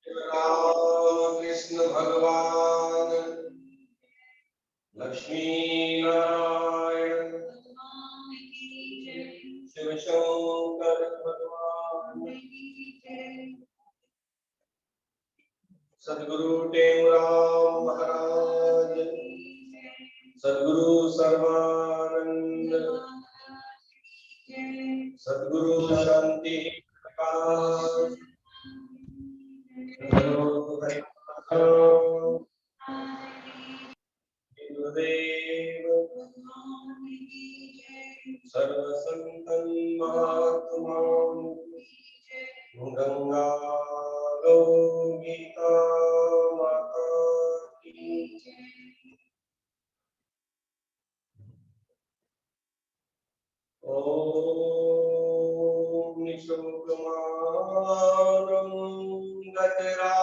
राम कृष्ण भगवान लक्ष्मी नारायण शिव शंकर भगवान सद्गुरु टेमराव महाराज सद्गुरु सर्वानंद सद्गुरु शांति प्रकाश गुरुदेव सर्व संतन महात्मा गंगा गौ गीता माता की ओम निशोकमानं गतरात्मदेशम्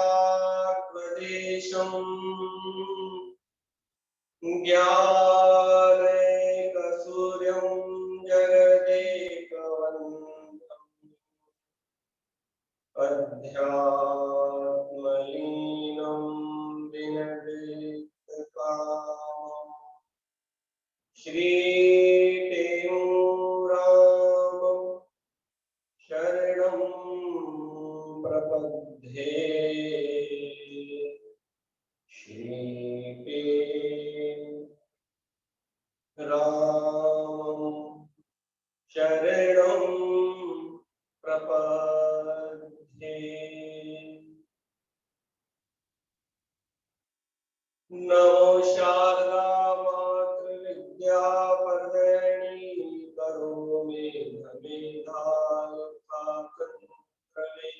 ज्ञानैकसूर्यं जगदेकवन्तम् अध्यात्मलीनं विनदेतकामम् श्रीटेमुरामं शरणं प्रपद्ये श्रीटे रामं शरणं प्रपद्ये। नमो शारदा मातृविद्यापरैणी करोमि भवेदायुक्ताकन्त्रणे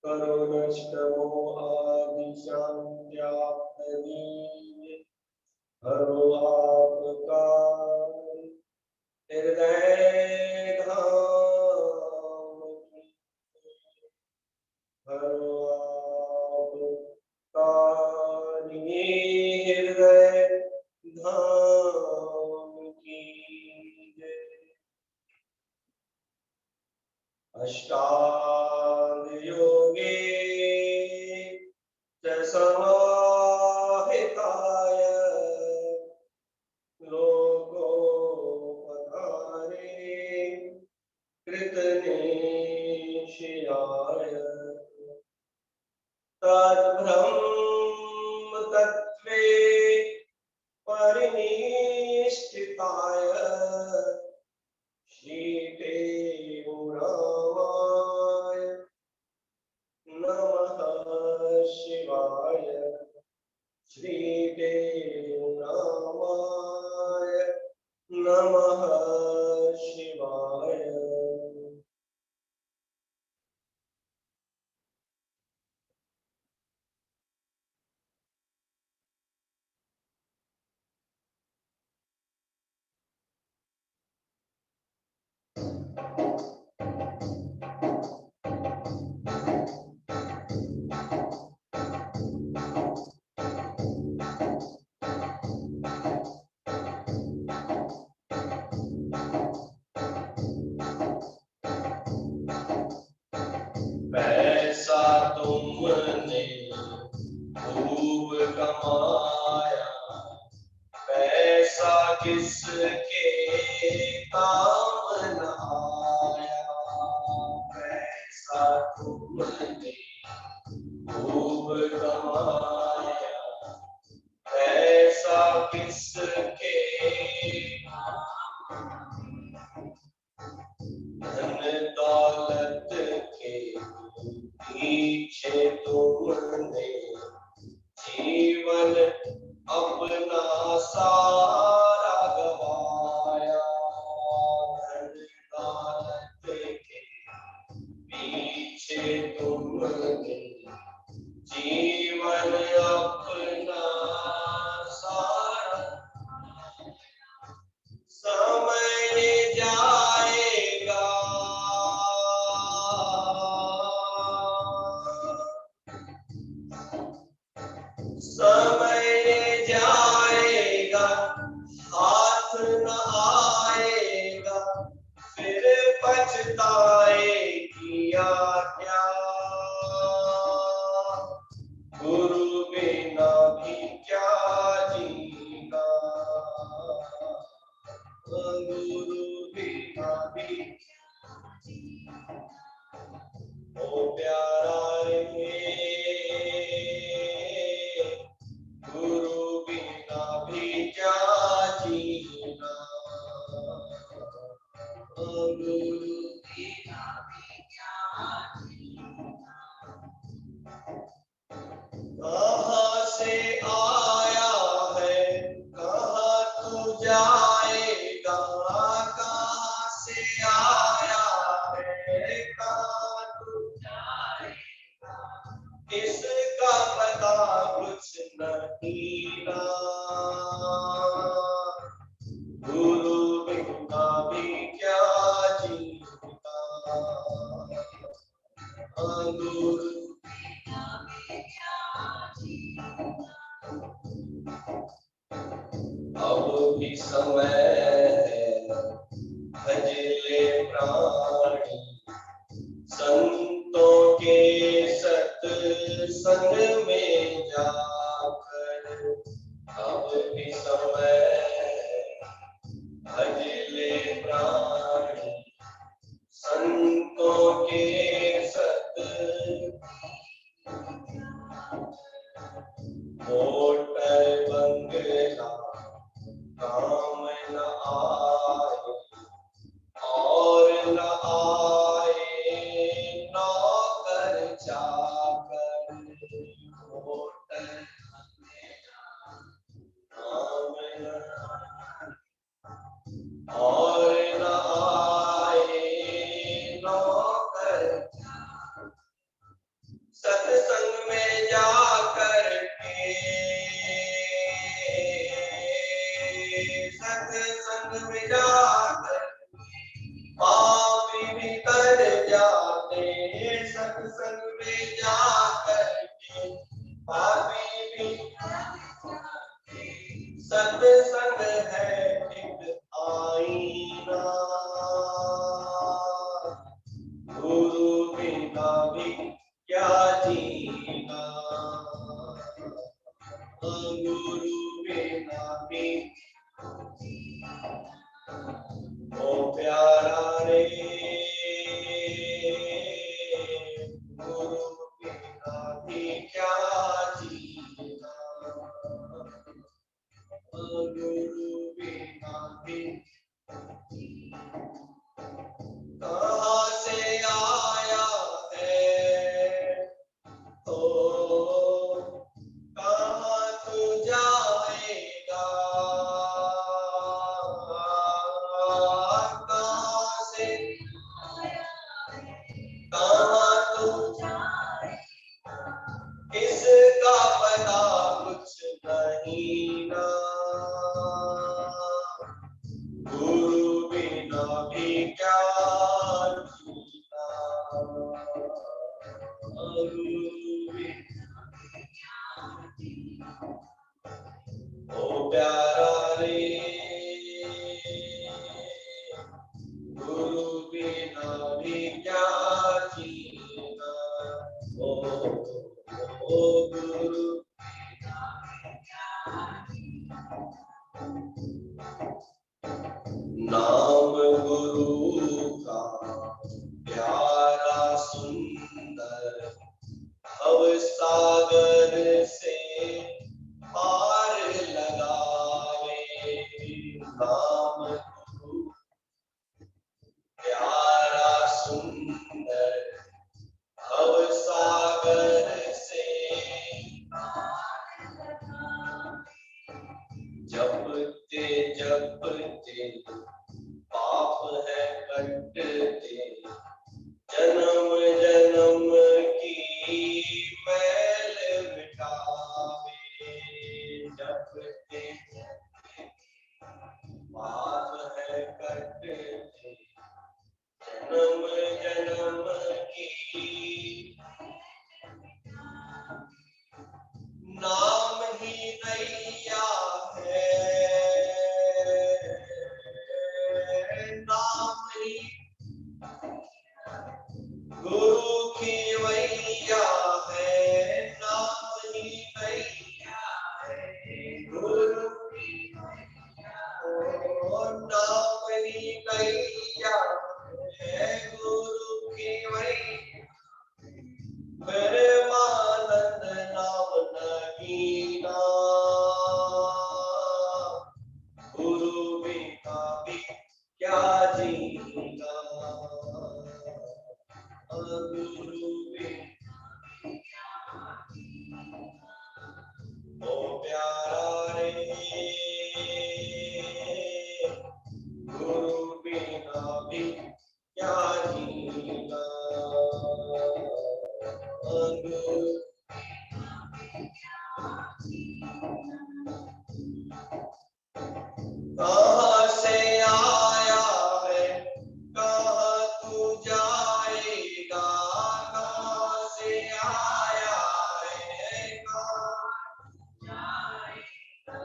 करुणष्टमो आदिशान्त्याप्तदीये हरो आपकार हृदय धाम हरो आपकार हृदय धाम की जय। अष्टांग योगे च समाहिताय लोकोपकारे कृतनेषियाय तद्ब्रह्म तत्त्वे परिनिष्ठिताय श्रीटेमुरामाय नमः शिवाय श्रीटेमुरामाय नमः शिवाय। पैसा तुमने खूब कमाया पैसा किसके काम न आया पैसा तुमने खूब कमाया पैसा किसके धन दौलत के पीछे तुमने जीवन अपना सारा गवाया धन दौलत के पीछे तुमने जीवन अपना सारा समय जाएगा समय जाएगा हाथ न आएगा फिर पछताए किया क्या प्यारा रे गुरु बिना भी क्या जीना, गुरु बिना भी क्या जीना। कहाँ से आया है कहाँ तू जाएगा, कहाँ से आया है कहाँ तू जाएगा, इसका पता कुछ नहीं ना, गुरु बिना भी क्या जीना, गुरु अब भी समय है भजले प्राणी, संतों के सत्संग में जाकर, अब भी समय है भजले प्राणी, संतों के सत्संग। मोटर बंगला काम न आए और न आए नौकर चाकर, मोटर काम न और न आए नौकर, सत्संग में जाकर के, सत्संग में जाकर पापी भी तर जाते, सत्संग में जाकर के पापी भी, सत्संग है एक आईना, गुरु बिना भी क्या जीना, गुरु बिना भी। ओ प्यारा रे गुरु बिना भी क्या जीना, गुरु बिना भी। कहाँ से आया है तो कहाँ तू जाएगा, कहाँ से कहाँ तू जाएगा, इसका पता कुछ नहीं ना, गुरु बिना भी क्या जीना, गुरु बिना भी क्या जीना। ओ प्यारा रे गुरु बिना भी क्या जीना, ओ गुरु बिना भी क्या जीना। नाम गुरु का प्यारा सुंदर, भव सागर से पार लगावे, नाम गुरु प्यारा सुंदर, भव सागर से पार लगावे, जपते जपते पाप है कटते, जन्म जन्म की मैल मिटा कहाँ से आया है, कहाँ तू जाएगा, कहाँ से आया है, कहाँ जाएगा,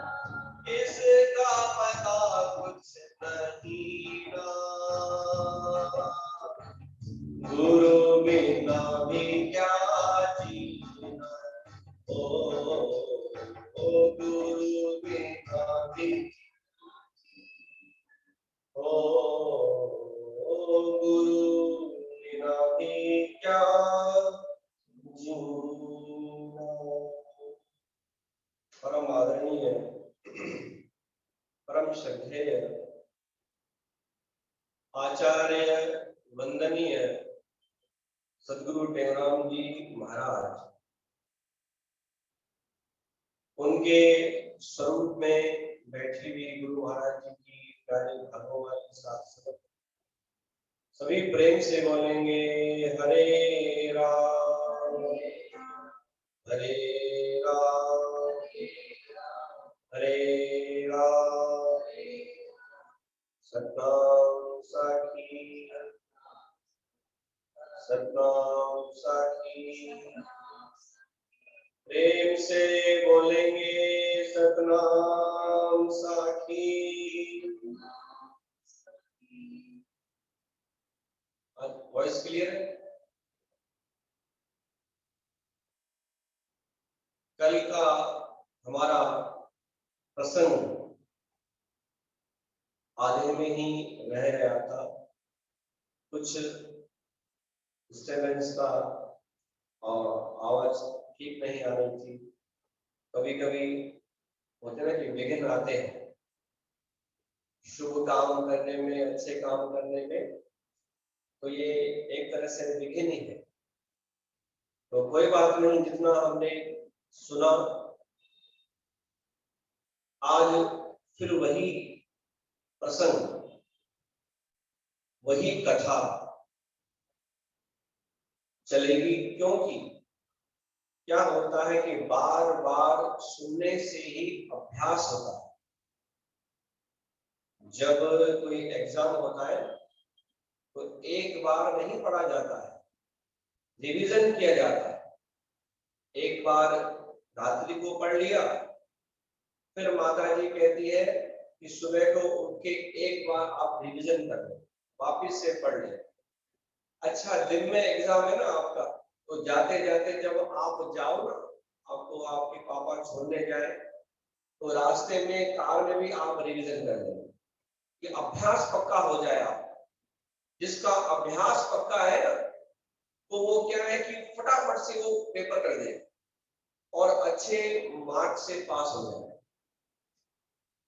इसका पता कुछ नहीं ना। गुरु बिना भी क्या जीना, ओ गुरु बिना भी, ओ गुरु बिना भी क्या जीना। परम आदरणीय, परम श्रद्धेय, आचार्य वंदनीय सदगुरु टेंगराम जी महाराज, उनके स्वरूप में बैठी हुई गुरु महाराज जी की प्यारी भागों वाली साथ सभी प्रेम से बोलेंगे हरे राम हरे राम हरे राम। सतनाम साखी, सतनाम साखी, प्रेम से बोलेंगे सतनाम साखी। वॉइस क्लियर है? कल का हमारा प्रसंग आधे में ही रह गया था, कुछ डिस्टर्बेंस का और आवाज ठीक नहीं आ रही थी। कभी कभी होते ना कि विघ्न आते हैं शुभ काम करने में, अच्छे काम करने में, तो ये एक तरह से विघ्न ही है। तो कोई बात नहीं, जितना हमने सुना आज फिर वही प्रसंग, वही कथा चलेगी, क्योंकि क्या होता है कि बार बार सुनने से ही अभ्यास होता है। जब कोई एग्जाम होता है तो एक बार नहीं पढ़ा जाता है, रिवीजन किया जाता है। एक बार रात्रि को पढ़ लिया, फिर माता जी कहती है कि सुबह को उठ के एक बार आप रिवीजन कर लो, वापिस से पढ़ ले। अच्छा, दिन में एग्जाम है ना आपका, तो जाते जाते जब आप जाओ ना, आपको आपके पापा छोड़ने जाए, तो रास्ते में कार में भी आप रिवीजन कर लें, कि अभ्यास पक्का हो जाए। आप जिसका अभ्यास पक्का है ना, तो वो क्या है कि फटाफट से वो पेपर कर दे और अच्छे मार्क्स से पास हो जाए।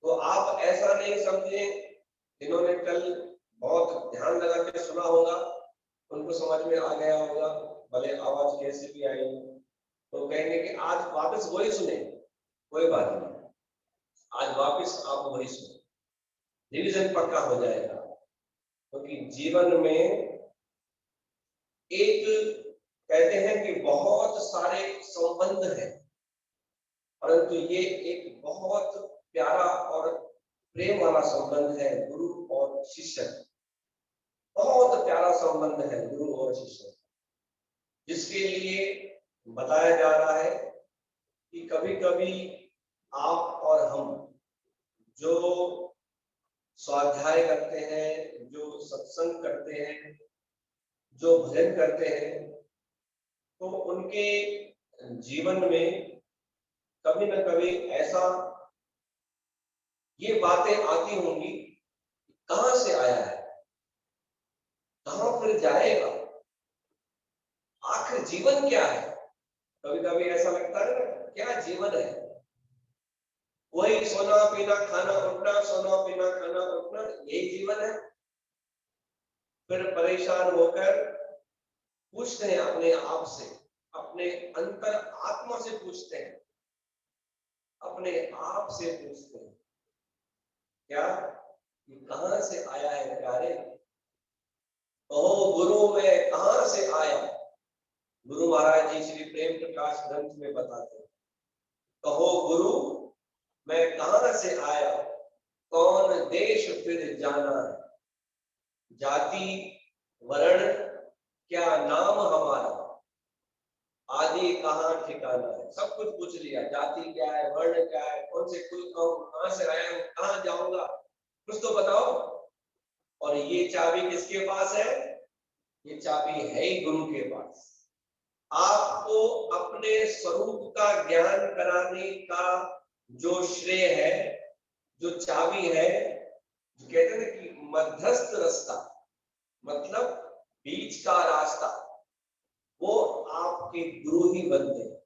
तो आप ऐसा नहीं समझे, जिन्होंने कल बहुत ध्यान लगा के सुना होगा उनको समझ में आ गया होगा, भले आवाज कैसे भी आई, तो कहेंगे कि आज वापस वही सुने। कोई बात नहीं, आज वापस आप वही सुने, रिवीजन पक्का हो जाएगा। क्योंकि जीवन में एक कहते हैं कि बहुत सारे संबंध हैं, परंतु ये एक बहुत प्यारा और प्रेम वाला संबंध है, गुरु और शिष्य। बहुत प्यारा संबंध है गुरु और शिष्य, जिसके लिए बताया जा रहा है कि कभी कभी आप और हम जो स्वाध्याय करते हैं, जो सत्संग करते हैं, जो भजन करते हैं, तो उनके जीवन में कभी न कभी ऐसा ये बातें आती होंगी, कहां से आया है, कहां फिर जाएगा, आखिर जीवन क्या है। कभी कभी ऐसा लगता है ना, क्या जीवन है, वही सोना पीना खाना उठना, सोना पीना खाना उठना, यही जीवन है। फिर परेशान होकर पूछते हैं अपने आप से, अपने अंतर आत्मा से पूछते हैं, अपने आप से पूछते हैं, क्या कि कहां से आया है प्यारे। ओ गुरु, मैं कहां से आया, गुरु महाराज जी श्री प्रेम प्रकाश ग्रंथ में बताते हैं, कहो गुरु मैं कहां से आया, कौन देश फिर जाना है, जाति वर्ण क्या नाम हमारा, आदि कहाँ ठिकाना है। सब कुछ पूछ लिया, जाति क्या है, वर्ण क्या है, कौन से कुल कहां से आया हूं, कहां जाऊंगा, कुछ तो बताओ। और ये चाबी किसके पास है? ये चाबी है ही गुरु के पास। आपको अपने स्वरूप का ज्ञान कराने का जो श्रेय है, जो चाबी है, जो कहते हैं कि मध्यस्थ रास्ता, मतलब बीच का रास्ता, वो आपके गुरु ही बनते हैं।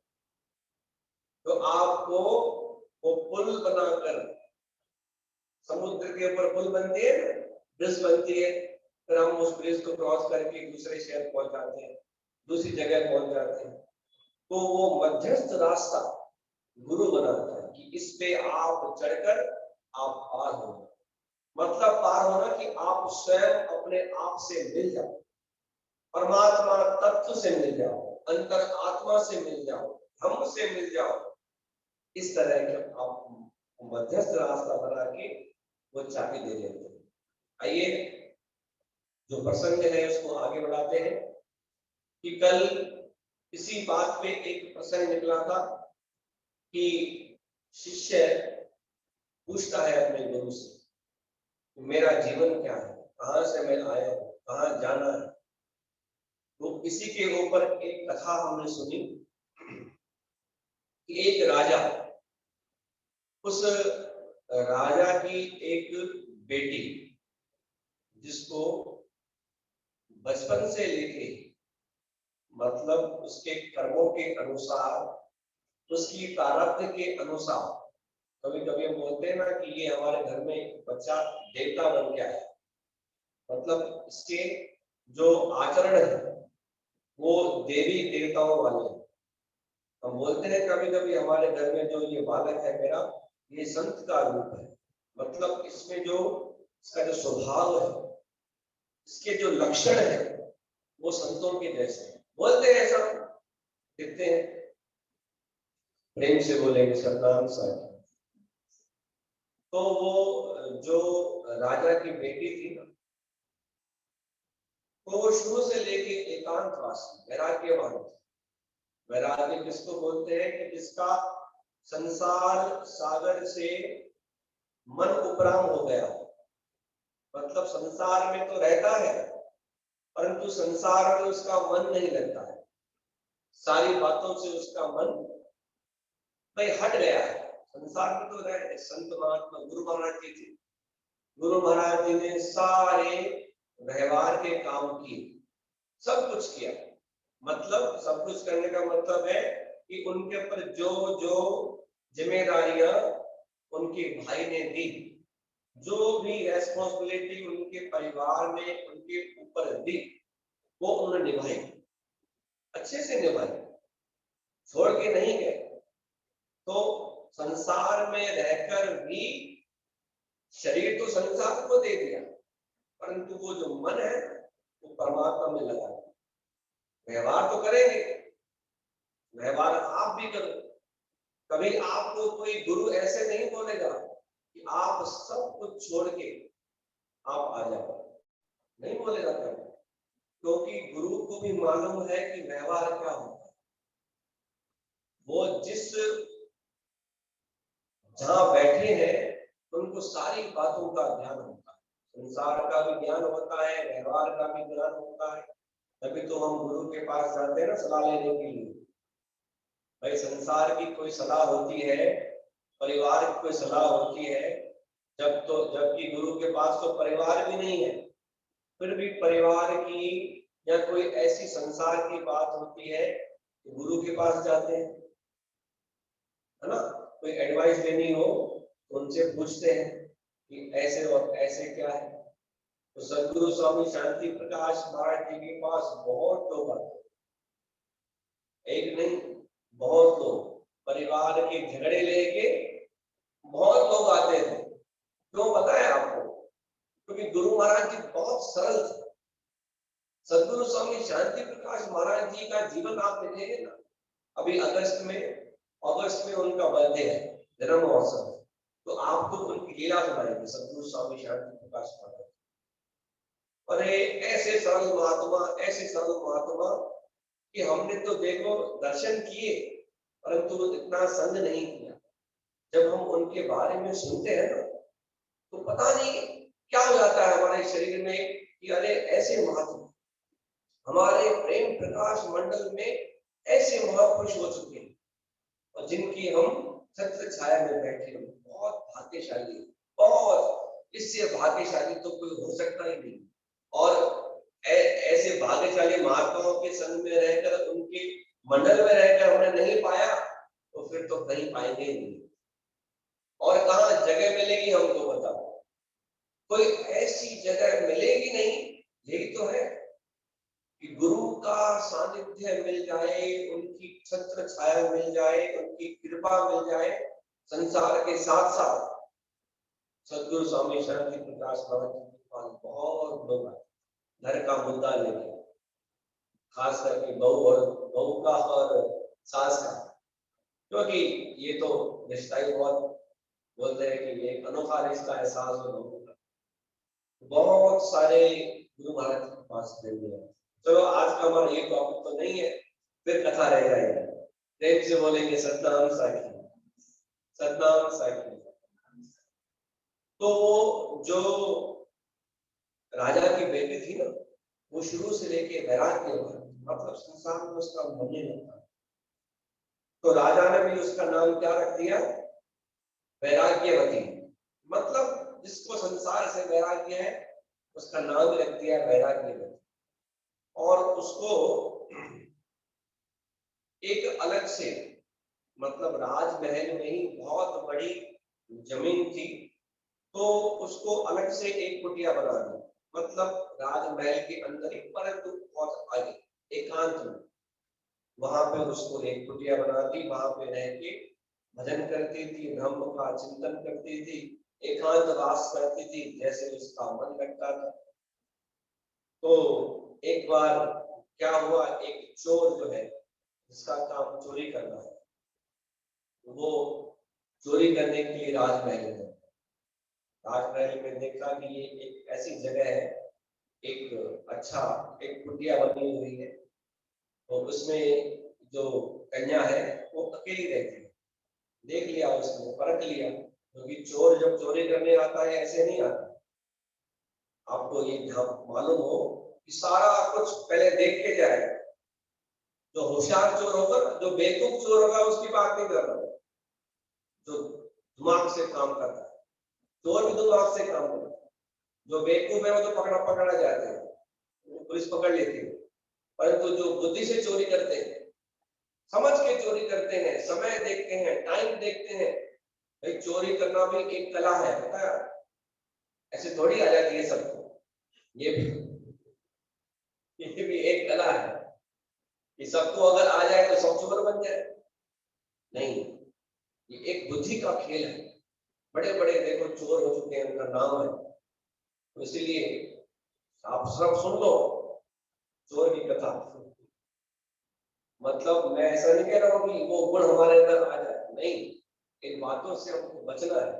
तो आपको वो पुल बनाकर, समुद्र के ऊपर पुल बनती है, ब्रिज बनती है, फिर हम उस ब्रिज को क्रॉस करके दूसरे शहर पहुंच जाते हैं, दूसरी जगह पहुंच जाते हैं। तो वो मध्यस्थ रास्ता गुरु बनाता है कि इस पे आप चढ़कर आप पार हो, मतलब पार होना कि आप स्वयं अपने आप से मिल जाओ, परमात्मा तत्व से मिल जाओ, अंतर आत्मा से मिल जाओ, हम से मिल जाओ। इस तरह के आप मध्यस्थ रास्ता बना के वो चाबी दे देते हैं। आइए जो प्रसंग है उसको आगे बढ़ाते हैं कि कल इसी बात पे एक प्रसंग निकला था कि शिष्य पूछता है अपने गुरु से, मेरा जीवन क्या है, कहां से मैं आया हूं, कहां जाना है। तो इसी के ऊपर एक कथा हमने सुनी कि एक राजा, उस राजा की एक बेटी जिसको बचपन से लेके, मतलब उसके कर्मों के अनुसार, उसकी प्रारब्ध के अनुसार, कभी कभी हम बोलते हैं ना कि ये हमारे घर में बच्चा देवता बन गया है, मतलब इसके जो आचरण है वो देवी देवताओं वाले हैं। हम बोलते हैं कभी कभी हमारे घर में जो ये बालक है मेरा, ये संत का रूप है, मतलब इसमें जो इसका जो स्वभाव है, इसके जो लक्षण है वो संतों के जैसे हैं। बोलते हैं ऐसा, कहते हैं, प्रेम से बोलेंगे सतनाम साहब। तो वो जो राजा की बेटी थी ना, तो वो शुरू से लेके एकांतवासी वैराग्यवान थी। वैराग्य किसको बोलते हैं कि जिसका संसार सागर से मन उपराम हो गया, मतलब संसार में तो रहता है परंतु संसार में उसका मन नहीं लगता है, सारी बातों से उसका मन भाई हट गया है। संसार में तो रहे, संत महात्मा गुरु महाराज जी थे, गुरु महाराज जी ने सारे व्यवहार के काम किए, सब कुछ किया। मतलब सब कुछ करने का मतलब है कि उनके ऊपर जो जो जिम्मेदारियां उनके भाई ने दी, जो भी रेस्पॉन्सिबिलिटी उनके परिवार ने उनके ऊपर दी, वो उन्होंने निभाई, अच्छे से निभाई, छोड़ के नहीं गए। तो संसार में रहकर भी शरीर तो संसार को दे दिया, परंतु वो जो मन है वो परमात्मा में लगा। व्यवहार तो करेंगे, व्यवहार आप भी करो। कभी आपको कोई गुरु ऐसे नहीं बोलेगा कि आप सब कुछ छोड़ के आप आ जाओ, नहीं बोलेगा कभी, क्योंकि गुरु को भी मालूम है कि व्यवहार क्या होता है। वो जिस जहां बैठे हैं उनको सारी बातों का ज्ञान होता है, संसार का भी ज्ञान होता है, व्यवहार का भी ज्ञान होता है। तभी तो हम गुरु के पास जाते हैं ना सलाह लेने के लिए। भाई संसार की कोई सलाह होती है, परिवार की कोई सलाह होती है, जबकि गुरु के पास तो परिवार भी नहीं है, फिर भी परिवार की या कोई ऐसी संसार की बात होती है तो गुरु के पास जाते हैं, है ना। कोई एडवाइस लेनी हो तो उनसे पूछते हैं कि ऐसे और ऐसे क्या है। तो सदगुरु स्वामी शांति प्रकाश महाराज जी के पास बहुत लोग आते, एक नहीं बहुत लोग, परिवार के झगड़े लेके बहुत लोग आते थे। क्यों पता है आपको? क्योंकि गुरु महाराज जी बहुत सरल थे, सदगुरु स्वामी शांति प्रकाश महाराज जी का जीवन आप देखेंगे ना, अभी अगस्त में उनका बर्थडे है, जन्म महोत्सव है, तो आपको उनकी लीला सुनाएंगे सदगुरु स्वामी शांति प्रकाश महाराज। और ऐसे सरल महात्मा कि हमने तो देखो दर्शन किए परंतु इतना संग नहीं किया। जब हम उनके बारे में सुनते हैं ना, तो पता नहीं क्या हो जाता है हमारे शरीर में कि अरे ऐसे महात्मा हमारे प्रेम प्रकाश मंडल में ऐसे महापुरुष हो चुके हैं, और जिनकी हम छत्र छाया में बैठे हैं। बहुत भाग्यशाली, बहुत, इससे भाग्यशाली तो कोई हो सकता ही नहीं। और ऐसे भाग्यशाली महात्माओं के संग में रहकर, उनके मंडल में रहकर हमने नहीं पाया, तो फिर तो कहीं पाएंगे ही नहीं। और कहाँ जगह मिलेगी हमको बताओ, कोई ऐसी जगह मिलेगी नहीं। यही तो है कि गुरु का सानिध्य मिल जाए, उनकी छत्र छाया मिल जाए, उनकी कृपा मिल जाए, संसार के साथ साथ सदगुरु स्वामी शांति प्रकाश महाराज के पास बहुत लोग आए घर का मुद्दा लेके, खास करके बहू का और सास का, क्योंकि ये तो रिश्ता ही बहुत बोलते हैं कि ये एक अनोखा रिश्ता एहसास हो लोगों का। बहुत सारे गुरु महाराज के पास मिल। चलो आज का हमारा ये टॉपिक तो नहीं है, फिर कथा रह जाएगी। प्रेम से बोलेंगे सतनाम साखी, सतनाम साखी। तो जो राजा की बेटी थी ना, वो शुरू से लेके वैराग्य मतलब संसार में उसका मन नहीं लगता, तो राजा ने भी उसका नाम क्या रख दिया, वैराग्यवती। मतलब जिसको संसार से वैराग्य है उसका नाम रख दिया वैराग्यवती। और उसको एक अलग से, मतलब राजमहल में ही बहुत बड़ी जमीन थी, तो उसको अलग से एक कुटिया बना दी। मतलब राजमहल के अंदर ही परंतु बहुत आगे एकांत में, वहां पे उसको एक कुटिया बना दी। वहां पे रह के भजन करती थी, ब्रह्म का चिंतन करती थी, एकांत वास करती थी, जैसे उसका मन लगता था। तो एक बार क्या हुआ, एक चोर जो है जिसका काम चोरी करना है, वो चोरी करने के लिए राजमहल में, राजमहल में देखा कि ये एक ऐसी जगह है, एक अच्छा एक कुटिया बनी हुई है, तो उसमें जो कन्या है वो अकेली रहती है। देख लिया उसने, परख लिया, क्योंकि चोर जब चोरी करने आता है ऐसे नहीं आता। आपको ये मालूम हो कि सारा कुछ पहले देख के जाए। जो होशियार चोर होगा, जो बेवकूफ चोर होगा, उसकी बात नहीं कर रहा हूं, जो दिमाग से काम करता है, चोर भी दिमाग से काम करता है। जो बेवकूफ है वो तो पकड़ा जाते हैं, पुलिस पकड़ लेती है, परंतु जो बुद्धि से चोरी करते हैं, समझ के चोरी करते हैं, समय देखते हैं, टाइम देखते हैं। भाई चोरी करना भी एक कला है, पता है, ऐसे थोड़ी आ जाती है सबको। ये भी एक कला है कि सबको अगर आ जाए तो सब चोर बन जाए, नहीं, ये एक बुद्धि का खेल है। बड़े बड़े देखो चोर हो चुके हैं, उनका नाम है, तो इसीलिए आप सब सुन लो चोर की कथा। मतलब मैं ऐसा नहीं कह रहा हूँ कि वो गुण हमारे अंदर आ जाए, नहीं, इन बातों से हमको बचना है,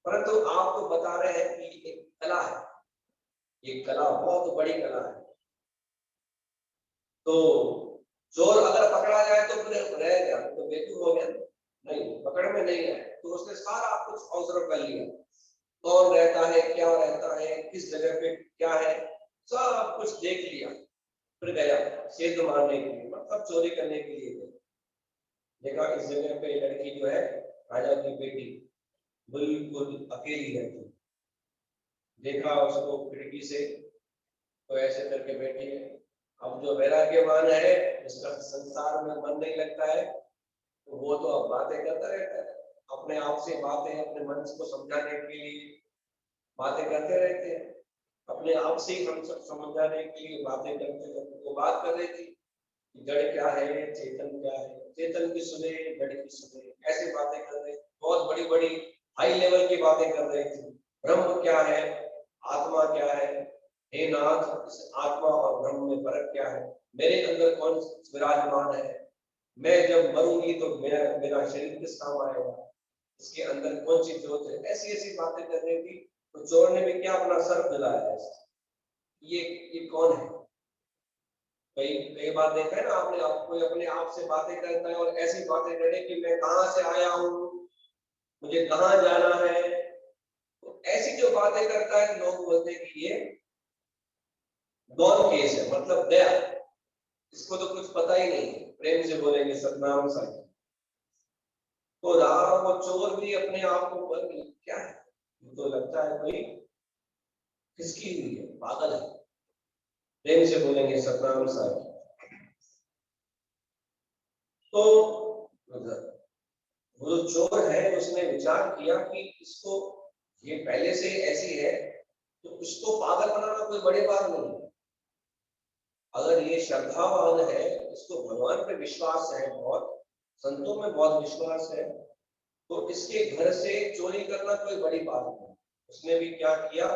परंतु आपको बता रहे हैं कि एक कला है, ये कला बहुत बड़ी कला है। तो चोर अगर पकड़ा जाए तो फिर रह गया, तो बेवकूफ हो गया, नहीं, पकड़ में नहीं आए तो उसने सारा कुछ ऑब्जर्व कर लिया, कौन रहता है, क्या रहता है, किस जगह पे क्या है, सब कुछ देख लिया। फिर गया सेंध मारने के लिए, मतलब चोरी करने के लिए गया। देखा इस जगह पे लड़की जो है राजा की बेटी बिल्कुल अकेली रहती, देखा उसको खिड़की से, तो ऐसे करके बैठी है। अब जो वैराग्यवान है, उसका संसार में मन नहीं लगता है, तो वो तो अब बातें करता रहता है, अपने आप से बातें, अपने मन को समझाने के लिए बातें करते रहते हैं, अपने आप से हम सब समझाने के लिए बातें करते करते वो बात कर रही थी कि जड़ क्या है, चेतन क्या है, चेतन की सुने, जड़ की सुने, ऐसी बातें कर रहे, बहुत बड़ी बड़ी हाई लेवल की बातें कर रहे थे। ब्रह्म क्या है, आत्मा क्या है, हे नाथ, इस आत्मा और ब्रह्म में फर्क क्या है? मेरे अंदर कौन विराजमान है? मैं जब मरूंगी तो मेरा मेरा शरीर किस काम आएगा? इसके अंदर कौन सी ज्योत है? ऐसी ऐसी बातें करने की। तो चोर ने भी क्या अपना सर दिलाया है? ये कौन है? कई कई बार देखा है ना आपने, आप कोई अपने आप से बातें करता है और ऐसी बातें करे कि मैं कहाँ से आया हूँ, मुझे कहाँ जाना है। तो ऐसी जो बातें करता है लोग बोलते हैं कि ये गौर केस है, मतलब गया, इसको तो कुछ पता ही नहीं है। प्रेम से बोलेंगे सतनाम साखी। तो रहा वो चोर भी अपने आप को बोल क्या है, तो लगता है कोई किसकी हुई है, पागल है। प्रेम से बोलेंगे सतनाम साखी। तो वो जो चोर है उसने विचार किया कि इसको, ये पहले से ऐसी है तो इसको पागल बनाना कोई बड़ी बात नहीं है। अगर ये श्रद्धावान है, इसको भगवान पे विश्वास है, बहुत संतों में बहुत विश्वास है, तो इसके घर से चोरी करना कोई बड़ी बात नहीं। उसने भी क्या किया,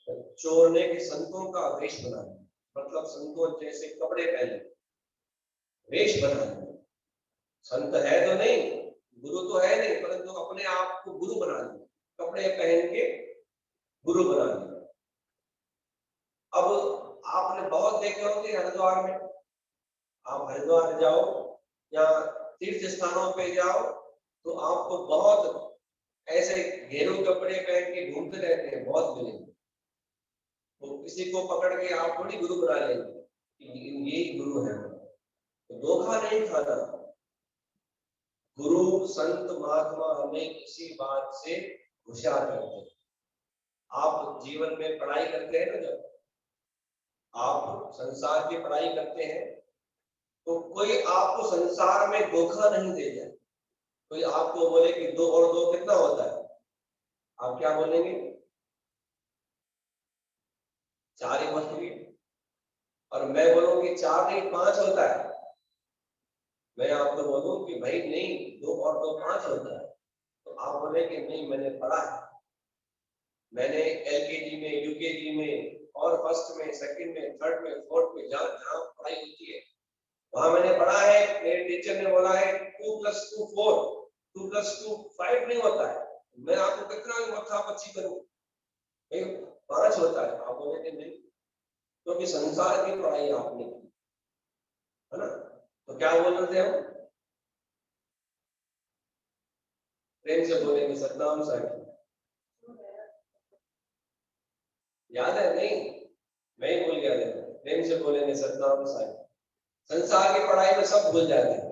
चोर ने कि संतों का वेश बना लिया, मतलब संतों जैसे कपड़े पहने, वेश बना लिया। संत है तो नहीं, गुरु तो है नहीं, परंतु अपने आप को गुरु बना लिया, कपड़े पहन के गुरु बना लिया। अब आपने बहुत देखे होंगे हरिद्वार में, आप हरिद्वार जाओ या तीर्थ स्थानों पे जाओ तो आपको बहुत ऐसे घेरू कपड़े पहन के घूमते रहते हैं, बहुत मिलेंगे। तो किसी को पकड़ के आप थोड़ी गुरु बना लेंगे कि ये गुरु है, तो धोखा नहीं खाना। गुरु संत महात्मा हमें इसी बात से होशियार करते हैं। आप जीवन में पढ़ाई करते हैं ना, जब आप संसार की पढ़ाई करते हैं तो कोई आपको संसार में धोखा नहीं दे जाए। कोई आपको बोले कि 2 और 2 कितना होता है, आप क्या बोलेंगे? 4 ही बोलेंगे। और मैं बोलूं कि 4 नहीं 5 होता है, मैं आपको बोलूं कि भाई नहीं 2 और 2 5 होता है, तो आप बोले कि नहीं मैंने पढ़ा है, मैंने एलकेजी में, यूकेजी में और फर्स्ट में, सेकंड में, थर्ड में, फोर्थ में, जहाँ जहाँ पढ़ाई होती है वहां मैंने पढ़ा है। मेरे टीचर ने बोला है 2 + 2 4, 2 + 2 5 नहीं होता है। मैं आपको कितना मक्खा पच्ची करूं, 5 होता है। आप बोले कि नहीं, क्योंकि संसार की पढ़ाई आपने की है ना। तो क्या बोल रहे थे हम? प्रेम से बोलेंगे सतनाम साखी। याद है? नहीं, मैं ही भूल गया था। प्रेम से बोलेंगे सतनाम साखी। संसार की पढ़ाई में सब भूल जाते हैं,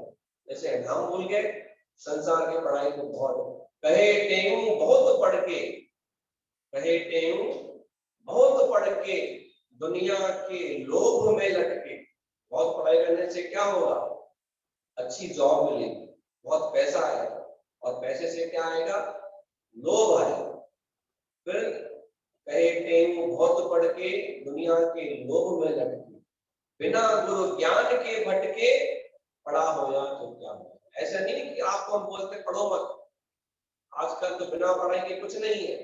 जैसे हम भूल गए, संसार की पढ़ाई में बहुत। कहे टेऊ बहुत पढ़ के, कहे टेऊ बहुत पढ़ के, दुनिया के लोभ में लटके। बहुत पढ़ाई करने से क्या होगा? अच्छी जॉब मिलेगी, बहुत पैसा आएगा, और पैसे से क्या आएगा? लोभ आएगा। फिर कहे टेऊ बहुत पढ़ के, दुनिया के लोभ में लटके, बिना गुरु ज्ञान के भटके, पढ़ा होया तो क्या हो। ऐसा नहीं कि आपको हम बोलते पढ़ो मत, आजकल तो बिना पढ़ाई के कुछ नहीं है।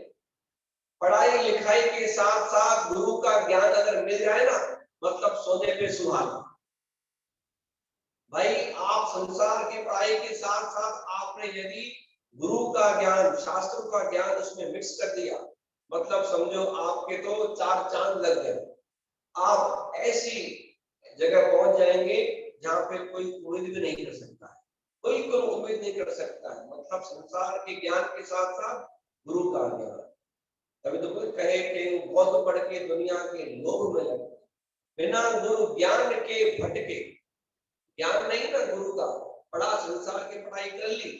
पढ़ाई लिखाई के साथ साथ गुरु का ज्ञान अगर मिल जाए ना, मतलब सोने पे सुहागा। भाई आप संसार की पढ़ाई के साथ साथ आपने यदि गुरु का ज्ञान, शास्त्रों का ज्ञान उसमें मिक्स कर दिया, मतलब समझो आपके तो 4 चांद लग गए। आप ऐसी जगह पहुंच जाएंगे जहां पे कोई उम्मीद भी नहीं कर सकता है, कोई उम्मीद नहीं कर सकता है। मतलब संसार के ज्ञान के साथ साथ गुरु का ज्ञान। तभी तो कोई कहे कि बहुत पढ़ के दुनिया के लोभ में लगे, बिना गुरु ज्ञान के भटके। ज्ञान नहीं ना गुरु का, पढ़ा संसार की पढ़ाई कर ली,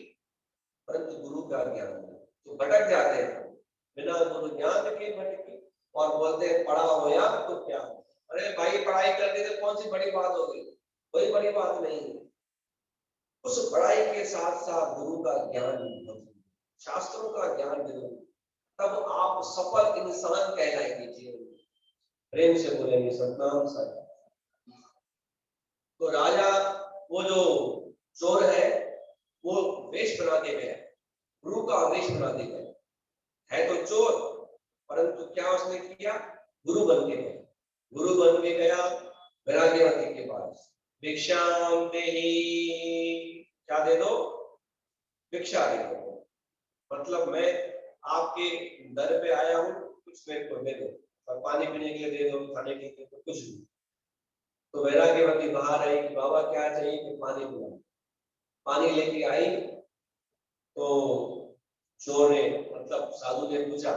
परंतु गुरु का ज्ञान नहीं, तो भटक जाते हैं। बिना गुरु ज्ञान के भटके, और बोलते हैं पढ़ा होया तो क्या हो। अरे भाई पढ़ाई कर दी तो कौन सी बड़ी बात हो गई? कोई बड़ी बात नहीं है। उस पढ़ाई के साथ साथ गुरु का ज्ञान, शास्त्रों का ज्ञान जरूर, तब आप सफल इंसान कहलाएंगे जीवन में। प्रेम से बोलेंगे सतनाम साखी। तो राजा, वो जो चोर है, वो वेश बना के गया, गुरु का वेश बना के गया, है तो चोर, परंतु क्या उसने किया? गुरु बन के गया। गुरु बन के गया वैराग्यवती के पास, भिक्षाम देहि, क्या दे दो? भिक्षा दे दो। मतलब मैं आपके दर पे आया हूँ, कुछ मेरे को दे दो, और पानी पीने के लिए दे दो, खाने के लिए दे दो, कुछ भी। तो वैराग्यवती बाहर आई कि बाबा क्या चाहिए? कि पानी पिलाओ। पानी लेके आई तो चोर ने, मतलब साधु ने पूछा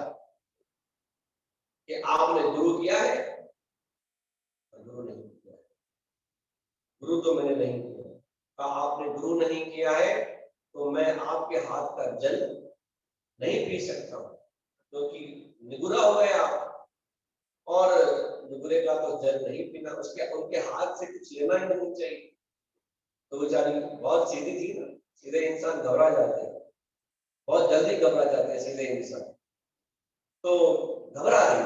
कि आपने गुरु किया है? गुरु नहीं किया। गुरु तो मैंने नहीं किया। कहा आपने गुरु नहीं किया है तो मैं आपके हाथ का जल नहीं पी सकता हूँ, क्योंकि निगुरा हो गया और निगुरे का तो जल नहीं पीना, उसके उनके हाथ से कुछ लेना ही नहीं चाहिए। तो बेचारी बहुत सीधी थी ना, सीधे इंसान घबरा जाते हैं, बहुत जल्दी घबरा जाते हैं सीधे इंसान। तो घबरा रही,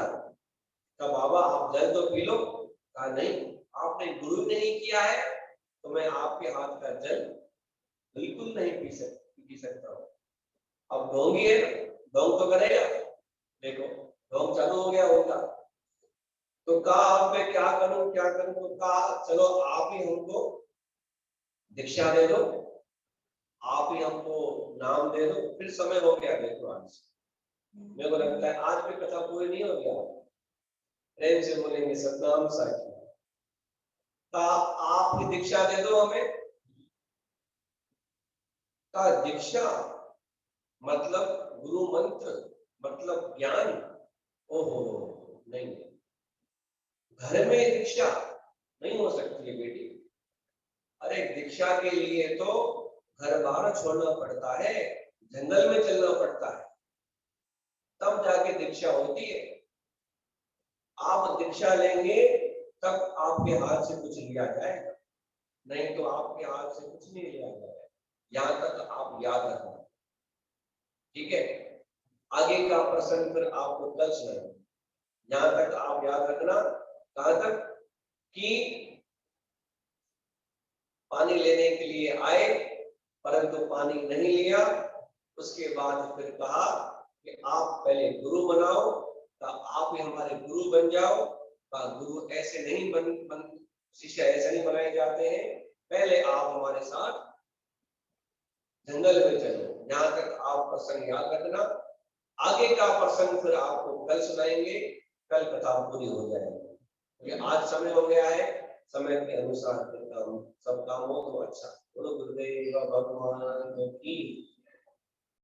कहा बाबा आप जल तो पी लो। कहा नहीं, आपने गुरु नहीं किया है तो मैं आपके हाथ का जल बिल्कुल नहीं पी सकता हूँ। अब ढोंगी है, ढोंग तो करेगा, देखो ढोंग चालू हो गया होगा। तो कहा अब मैं क्या करूं क्या करूं? तो कहा चलो आप ही हमको दीक्षा दे दो, आप ही हमको नाम दे दो। फिर समय हो गया, देखो आज मेरे को लगता है आज भी कथा पूरी नहीं हो गया। प्रेम से बोलेंगे सतनाम साखी। आप ही दीक्षा दे दो हमें। का दीक्षा मतलब गुरु मंत्र, मतलब ज्ञान? ओहो नहीं, घर में दीक्षा नहीं हो सकती है बेटी। अरे दीक्षा के लिए तो घर बार छोड़ना पड़ता है, जंगल में चलना पड़ता है, तब जाके दीक्षा होती है। आप दीक्षा लेंगे तब आपके हाथ से कुछ लिया जाएगा, नहीं तो आपके हाथ से कुछ नहीं लिया जाएगा। यहाँ तक आप याद रखना, ठीक है? आगे का प्रसंग फिर आपको कल सुनाएंगे। यहाँ तक आप याद रखना। कहाँ तक? कि पानी लेने के लिए आए परंतु पानी नहीं लिया। उसके बाद फिर कहा कि आप पहले गुरु बनाओ, आप ही हमारे गुरु बन जाओ। गुरु ऐसे नहीं बन शिष्य ऐसे नहीं बनाए जाते हैं, पहले आप हमारे साथ जंगल में चलो। यहाँ तक आप प्रसंग याद रखना। आगे का प्रसंग फिर आपको कल सुनाएंगे, कल कथा पूरी हो जाएगी। आज समय हो गया है, समय के अनुसार सब काम हो तो अच्छा। बोलो गुरुदेव भगवान की।